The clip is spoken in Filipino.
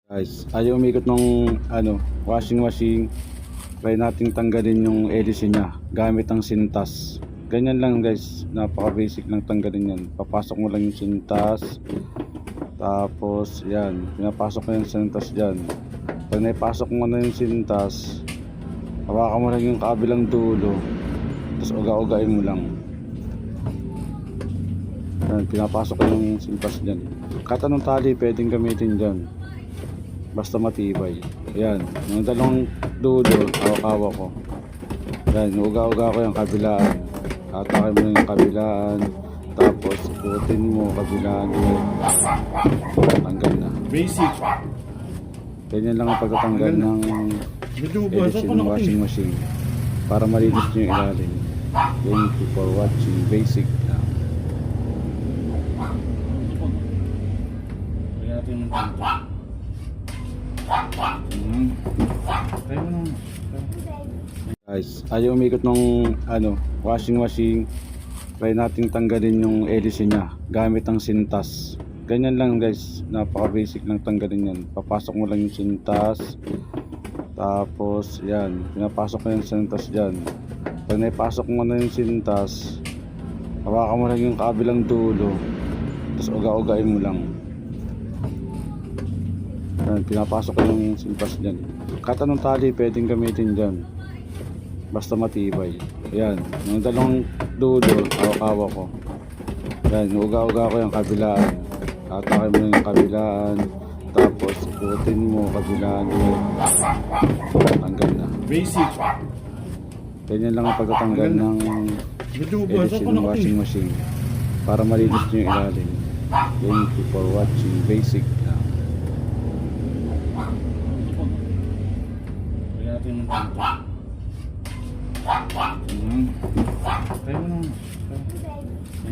Guys, ayaw umikot ng washing machine. Try nating tanggalin yung hélice niya gamit ang sintas. Ganyan lang guys, napaka basic lang tanggalin yan. Papasok mo lang yung sintas. Tapos yan, pinapasok mo yung sintas dyan. Pag naipasok mo na yung sintas, hawakan mo lang yung kabilang dulo. Tapos uga-ugain mo lang. Yan, pinapasok ko yung sintas dyan. Kahit anong tali pwedeng gamitin dyan, basta matibay. Ayan, yung dalawang dulo hawak-hawak ko. Ayan, uga-uga ko yung kabilaan. Atake mo yung kabilaan, tapos ikutin mo kabilaan ulit. Tanggal na. Basic. Ganyan lang ang pagtatanggal ng hélice ng washing machine para malinis nyo yung ilalim. Thank you for watching Basic. Kaya natin ng tinto. Guys, ayaw umikot ng washing machine. Try nating tanggalin yung hélice niya gamit ang sintas. Ganyan lang guys, napaka basic lang tanggalin yan. Papasok mo lang yung sintas. Tapos yan, pinapasok mo yung sintas dyan. Pag naipasok mo na yung sintas, hawakan mo lang yung kabilang dulo. Tapos uga-ugain mo lang. Yan, pinapasok ko yung sintas dyan. Kahit anong tali pwedeng gamitin dyan, basta matibay. Ayan, yung dalawang dulo hawak-hawak ko. Yan, uga-uga ko yung kabilaan. Atake mo yung kabilaan, tapos ikutin mo kabilaan ulit. Tanggal na. Basic. Ganyan lang ang pagtatanggal ng hélice ng washing machine para malinis nyo yung ilalim. Thank you for watching Basic. Kaya natin ng tinto.